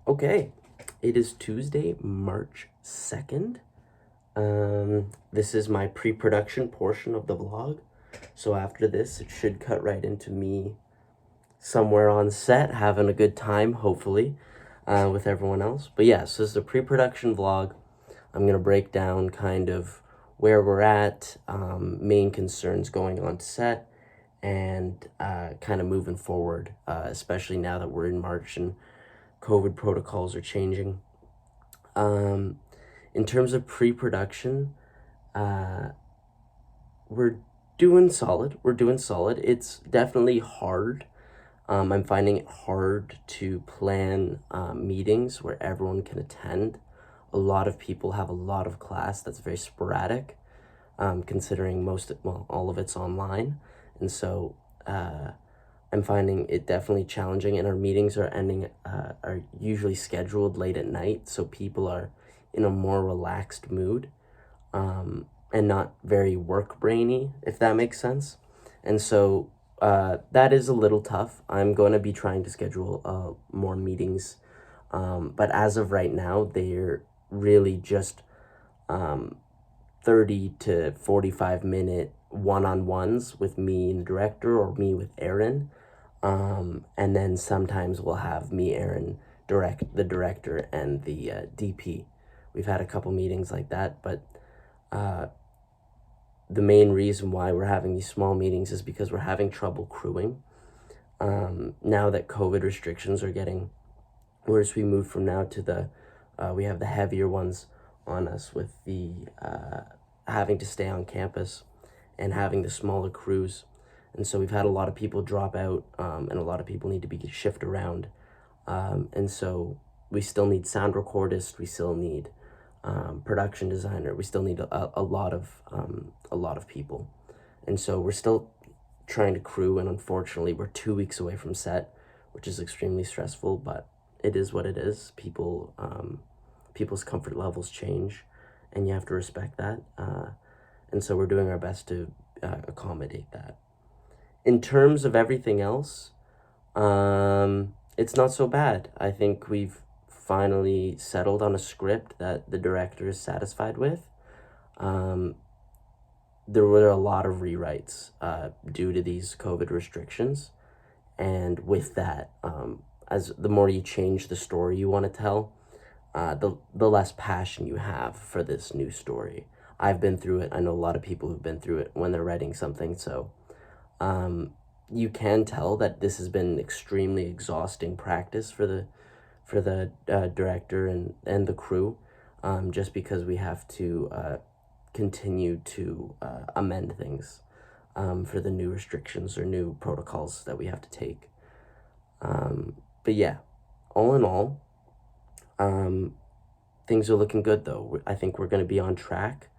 Okay, it is Tuesday, March 2nd. This is my pre-production portion of the vlog. So after this, it should cut right into me somewhere on set, having a good time, hopefully, with everyone else. But yeah, so this is a pre-production vlog. I'm going to break down kind of where we're at, main concerns going on set, and kind of moving forward, especially now that we're in March and COVID protocols are changing. In terms of pre-production, uh, we're doing solid. We're doing solid. It's definitely hard. I'm finding it hard to plan meetings where everyone can attend. A lot of people have a lot of class that's very sporadic, considering all of it's online. And so I'm finding it definitely challenging, and our meetings are usually scheduled late at night, so people are in a more relaxed mood, and not very work brainy, if that makes sense. And so that is a little tough. I'm going to be trying to schedule more meetings, but as of right now, they're really just 30 to 45-minute one-on-ones with me and the director, or me with Aaron. And then sometimes we'll have me, Aaron, the director, and the DP. We've had a couple meetings like that, but the main reason why we're having these small meetings is because we're having trouble crewing. Now that COVID restrictions are getting worse, we move from now to we have the heavier ones on us with the having to stay on campus and having the smaller crews. And so we've had a lot of people drop out, and a lot of people need to be shift around. And so we still need sound recordist, we still need production designer, we still need a lot of people. And so we're still trying to crew, and unfortunately we're 2 weeks away from set, which is extremely stressful, but it is what it is. People's comfort levels change, and you have to respect that. And so we're doing our best to accommodate that. In terms of everything else, it's not so bad. I think we've finally settled on a script that the director is satisfied with. There were a lot of rewrites due to these COVID restrictions. And with that, as the more you change the story you want to tell, the less passion you have for this new story. I've been through it. I know a lot of people who've been through it when they're writing something. So you can tell that this has been extremely exhausting practice for the director and the crew, just because we have to continue to amend things for the new restrictions or new protocols that we have to take. But yeah, all in all, things are looking good though. I think we're going to be on track.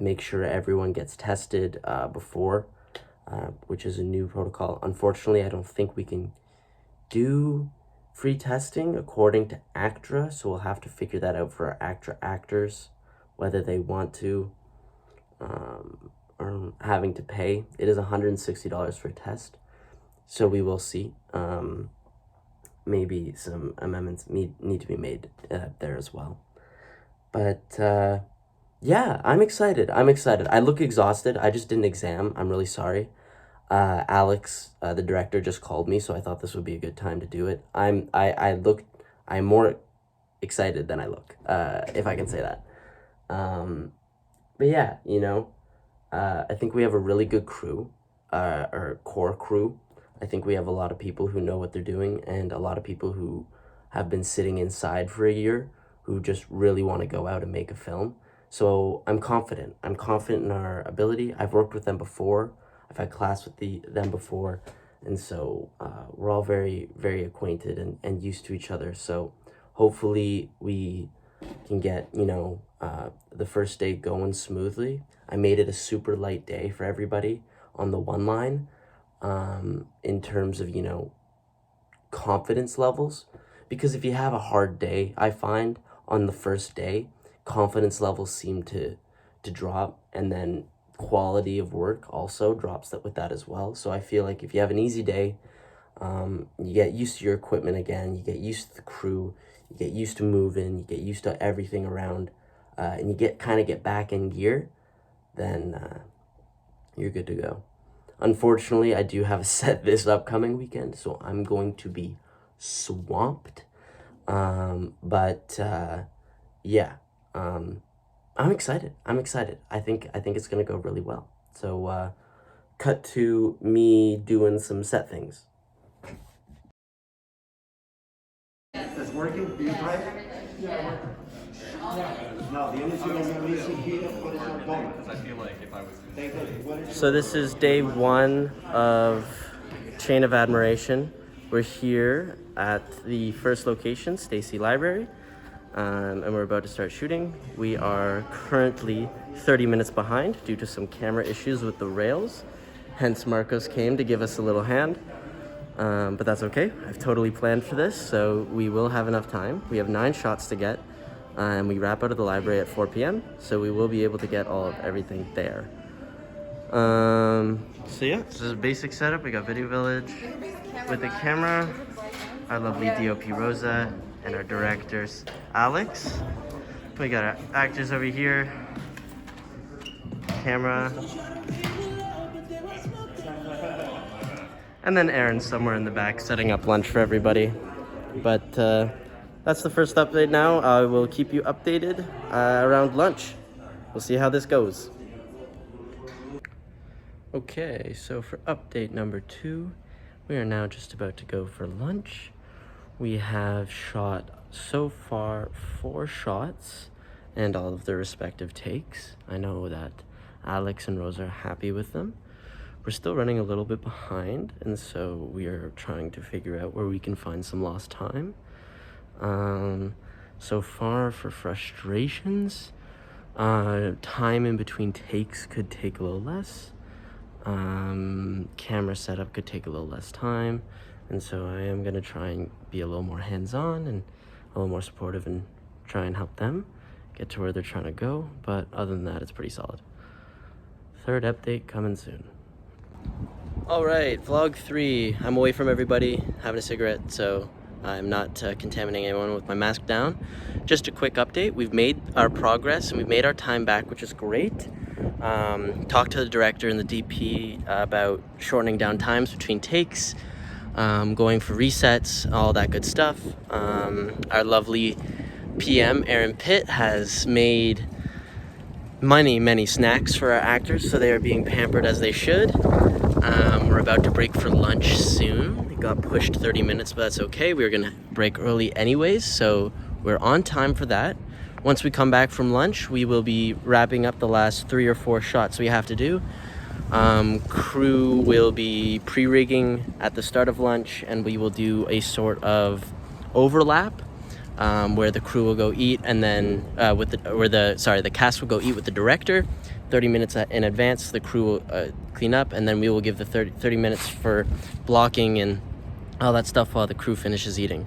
Make sure everyone gets tested before, which is a new protocol. Unfortunately, I don't think we can do free testing according to ACTRA, so we'll have to figure that out for our ACTRA actors, whether they want to, or having to pay. It is $160 for a test, so we will see. Maybe some amendments need to be made there as well. But yeah, I'm excited. I look exhausted. I just did an exam. I'm really sorry. Alex, the director, just called me, so I thought this would be a good time to do it. I'm more excited than I look, if I can say that. But yeah, I think we have a really good crew, or core crew. I think we have a lot of people who know what they're doing, and a lot of people who have been sitting inside for a year who just really want to go out and make a film. So I'm confident. I'm confident in our ability. I've worked with them before. I've had class with them before. And so we're all very, very acquainted and used to each other. So hopefully we can get, the first day going smoothly. I made it a super light day for everybody on the one line, in terms of, confidence levels. Because if you have a hard day, I find on the first day, confidence levels seem to drop, and then quality of work also drops with that as well. So I feel like if you have an easy day, You get used to your equipment again, you get used to the crew, you get used to moving, you get used to everything around, and you get back in gear, then you're good to go. Unfortunately, I do have a set this upcoming weekend, so I'm going to be swamped. But yeah, I'm excited. I'm excited. I think it's gonna go really well. So cut to me doing some set things. It's working. Do you drive? Yeah. No, the only thing is at least heat up, but it's not going. Because I feel like if I was. So this is day one of Chain of Admiration. We're here at the first location, Stacy Library, and we're about to start shooting. We are currently 30 minutes behind due to some camera issues with the rails. Hence, Marcos came to give us a little hand. But that's okay. I've totally planned for this, so we will have enough time. We have 9 shots to get, and we wrap out of the library at 4 p.m., so we will be able to get all of everything there. So yeah, this is a basic setup. We got Video Village with the camera, our lovely DOP Rosa, and our directors, Alex. We got our actors over here, camera, and then Aaron's somewhere in the back setting up lunch for everybody. But that's the first update now. I will keep you updated around lunch. We'll see how this goes. Okay, so for update number 2, we are now just about to go for lunch. We have shot so far 4 shots and all of their respective takes. I know that Alex and Rose are happy with them. We're still running a little bit behind, and so we are trying to figure out where we can find some lost time. So far for frustrations, time in between takes could take a little less. Camera setup could take a little less time, and so I am going to try and be a little more hands-on and a little more supportive and try and help them get to where they're trying to go. But other than that, it's pretty solid. Third update coming soon. All right, vlog 3. I'm away from everybody, having a cigarette, so I'm not contaminating anyone with my mask down. Just a quick update. We've made our progress and we've made our time back, which is great. Talked to the director and the DP about shortening down times between takes, going for resets, all that good stuff. Our lovely PM, Aaron Pitt, has made many snacks for our actors, so they are being pampered as they should. We're about to break for lunch soon. It got pushed 30 minutes, but that's okay. We were gonna break early anyways, so we're on time for that. Once we come back from lunch, we will be wrapping up the last 3 or 4 shots we have to do. Crew will be pre-rigging at the start of lunch, and we will do a sort of overlap where the crew will go eat, and then the cast will go eat with the director. 30 minutes in advance, the crew will clean up, and then we will give the 30 minutes for blocking and all that stuff while the crew finishes eating.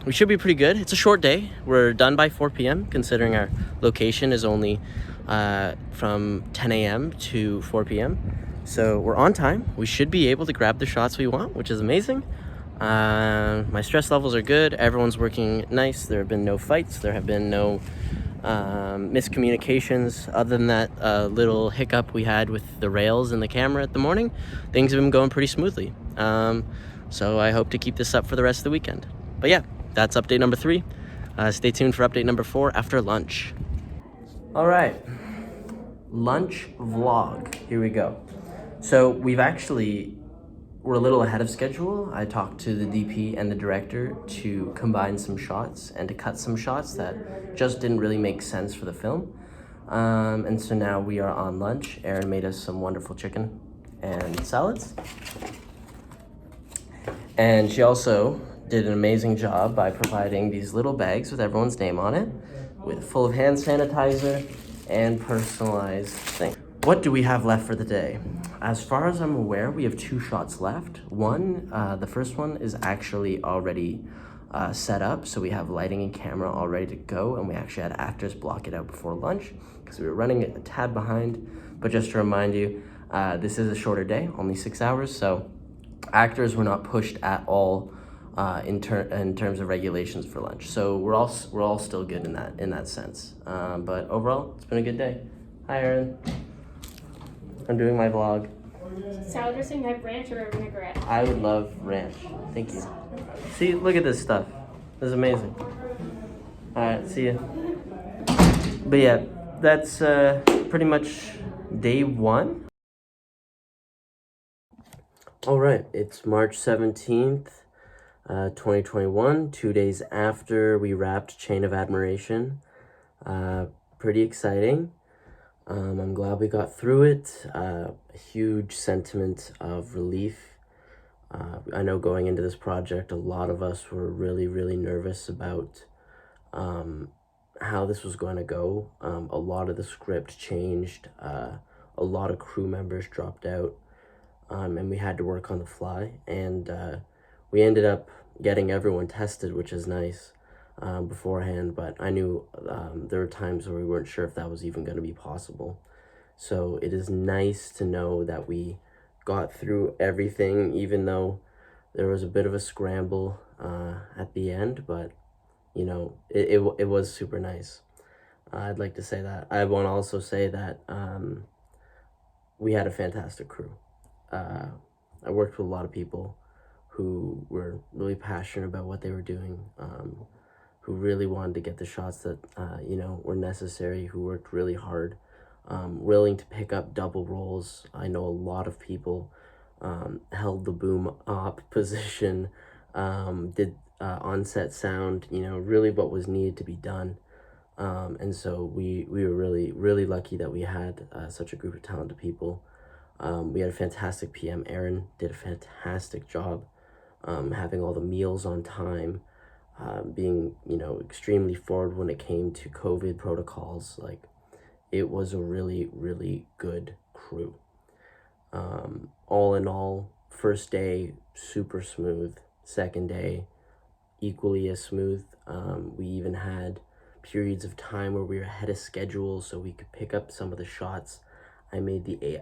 We should be pretty good. It's a short day. We're done by 4 p.m. considering our location is only from 10 a.m. to 4 p.m. So we're on time. We should be able to grab the shots we want, which is amazing. My stress levels are good. Everyone's working nice. There have been no fights. There have been no miscommunications. Other than that little hiccup we had with the rails and the camera at the morning, things have been going pretty smoothly. So I hope to keep this up for the rest of the weekend. But yeah, that's update number 3. Stay tuned for update number 4 after lunch. All right, lunch vlog. Here we go. So we're a little ahead of schedule. I talked to the DP and the director to combine some shots and to cut some shots that just didn't really make sense for the film. And so now we are on lunch. Erin made us some wonderful chicken and salads. And she also did an amazing job by providing these little bags with everyone's name on it, full of hand sanitizer and personalized things. What do we have left for the day? As far as I'm aware, we have 2 shots left. The first one is actually already set up, so we have lighting and camera all ready to go, and we actually had actors block it out before lunch because we were running a tad behind. But just to remind you, this is a shorter day, only 6 hours, so actors were not pushed at all in terms of regulations for lunch. So we're all still good in that sense. But overall, it's been a good day. Hi, Erin. I'm doing my vlog. Salad dressing, have ranch or vinaigrette? I would love ranch. Thank you. See, look at this stuff. This is amazing. All right, see ya. But yeah, that's pretty much day one. All right, it's March 17th, 2021, 2 days after we wrapped Chain of Admiration. Pretty exciting. I'm glad we got through it. A huge sentiment of relief. I know going into this project, a lot of us were really, really nervous about how this was going to go. A lot of the script changed. A lot of crew members dropped out, and we had to work on the fly. And we ended up getting everyone tested, which is nice, beforehand. But I knew there were times where we weren't sure if that was even going to be possible. So it is nice to know that we got through everything, even though there was a bit of a scramble at the end, but you know, it was super nice. I'd like to say that. I want to also say that we had a fantastic crew. I worked with a lot of people who were really passionate about what they were doing, who really wanted to get the shots that, you know, were necessary, who worked really hard, willing to pick up double roles. I know a lot of people held the boom op position, did on-set sound, you know, really what was needed to be done. And so we were really lucky that we had such a group of talented people. We had a fantastic PM. Erin did a fantastic job, having all the meals on time, being, you know, extremely forward when it came to COVID protocols. Like, it was a really good crew. All in all, first day, super smooth. Second day, equally as smooth. We even had periods of time where we were ahead of schedule so we could pick up some of the shots. I made the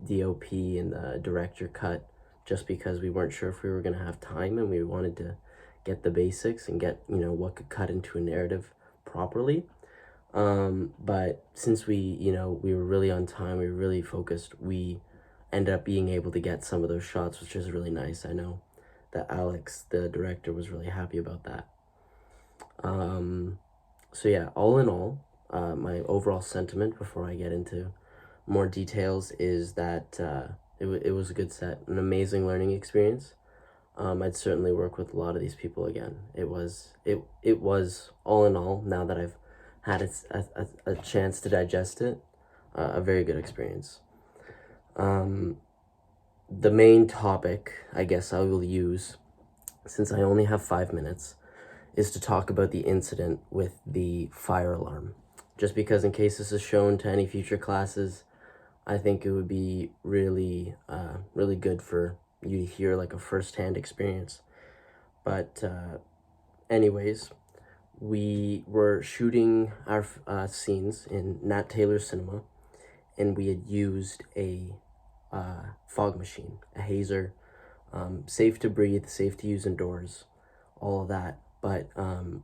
DOP and the director cut just because we weren't sure if we were going to have time, and we wanted to get the basics and get, you know, what could cut into a narrative properly. But since we, you know, we were really on time, we were really focused, we ended up being able to get some of those shots, which is really nice. I know that Alex, the director, was really happy about that. So yeah, all in all, my overall sentiment before I get into more details is that it was a good set, an amazing learning experience. I'd certainly work with a lot of these people again. It was all in all, now that I've had a chance to digest it, a very good experience. The main topic, I guess I will use, since I only have 5 minutes, is to talk about the incident with the fire alarm. Just because, in case this is shown to any future classes, I think it would be really good for you to hear like a first-hand experience. But anyways, we were shooting our scenes in Nat Taylor's cinema, and we had used a fog machine, a hazer, safe to breathe, safe to use indoors, all of that. But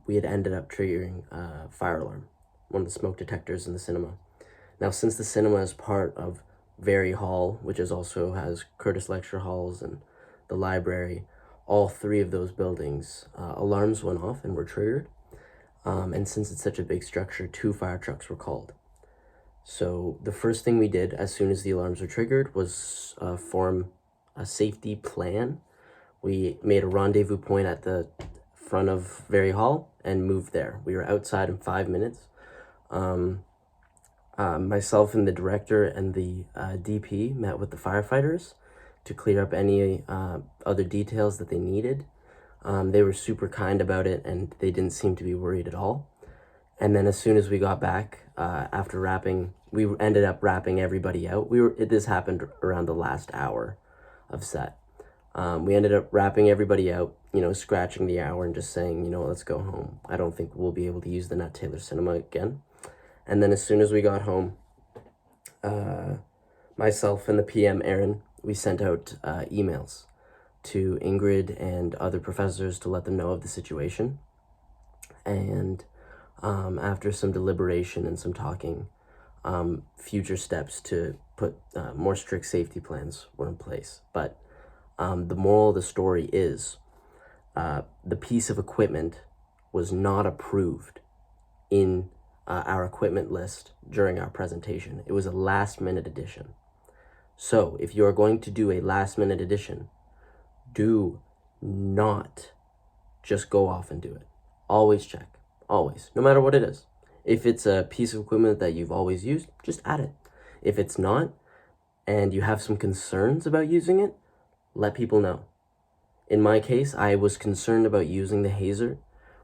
we had ended up triggering a fire alarm, one of the smoke detectors in the cinema. Now, since the cinema is part of Very Hall, which is also has Curtis Lecture Halls and the library, all three of those buildings, alarms went off and were triggered. And since it's such a big structure, 2 fire trucks were called. So the first thing we did as soon as the alarms were triggered was form a safety plan. We made a rendezvous point at the front of Very Hall and moved there. We were outside in 5 minutes. Myself and the director and the DP met with the firefighters to clear up any other details that they needed. They were super kind about it, and they didn't seem to be worried at all. And then as soon as we got back, after wrapping, we ended up wrapping everybody out. This happened around the last hour of set. We ended up wrapping everybody out, you know, scratching the hour and just saying, you know, let's go home. I don't think we'll be able to use the Nat Taylor Cinema again. And then as soon as we got home, myself and the PM, Erin, we sent out emails to Ingrid and other professors to let them know of the situation. And after some deliberation and some talking, future steps to put more strict safety plans were in place. But the moral of the story is the piece of equipment was not approved in our equipment list during our presentation. It was a last minute addition. So if you are going to do a last minute addition, do not just go off and do it. Always check, always, no matter what it is. If it's a piece of equipment that you've always used, just add it. If it's not, and you have some concerns about using it, let people know. In my case, I was concerned about using the hazer.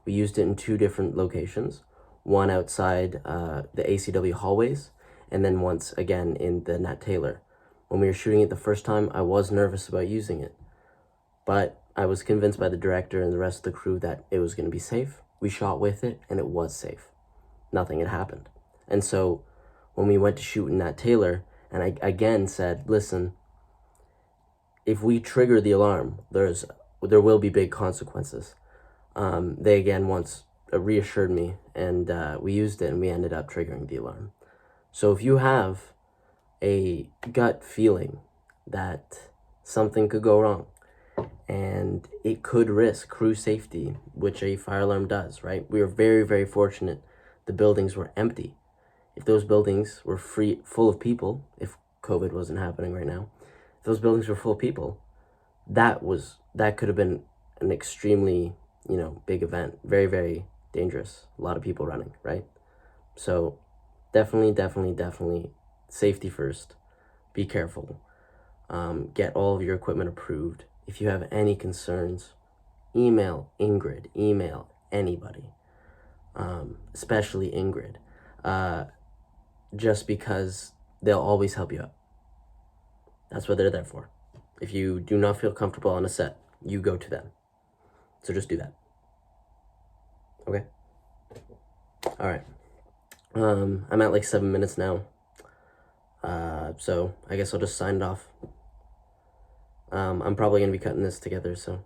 We used it in 2 different locations, one outside the ACW hallways, and then once again in the Nat Taylor. When we were shooting it the first time, I was nervous about using it, but I was convinced by the director and the rest of the crew that it was going to be safe. We shot with it, and it was safe. Nothing had happened. And so when we went to shoot in Nat Taylor, and I again said, listen, if we trigger the alarm, there will be big consequences. They again once reassured me, and we used it, and we ended up triggering the alarm. So if you have a gut feeling that something could go wrong, and it could risk crew safety, which a fire alarm does, right? We were very, very fortunate the buildings were empty. If those buildings were full of people, if COVID wasn't happening right now, if those buildings were full of people, that could have been an extremely, big event. Very, very dangerous. A lot of people running, right? So definitely safety first. Be careful. Get all of your equipment approved. If you have any concerns, email Ingrid, email anybody, especially Ingrid, just because they'll always help you out. That's what they're there for. If you do not feel comfortable on a set, you go to them. So just do that. Okay? All right. I'm at like 7 minutes now. So I guess I'll just sign it off. I'm probably going to be cutting this together, so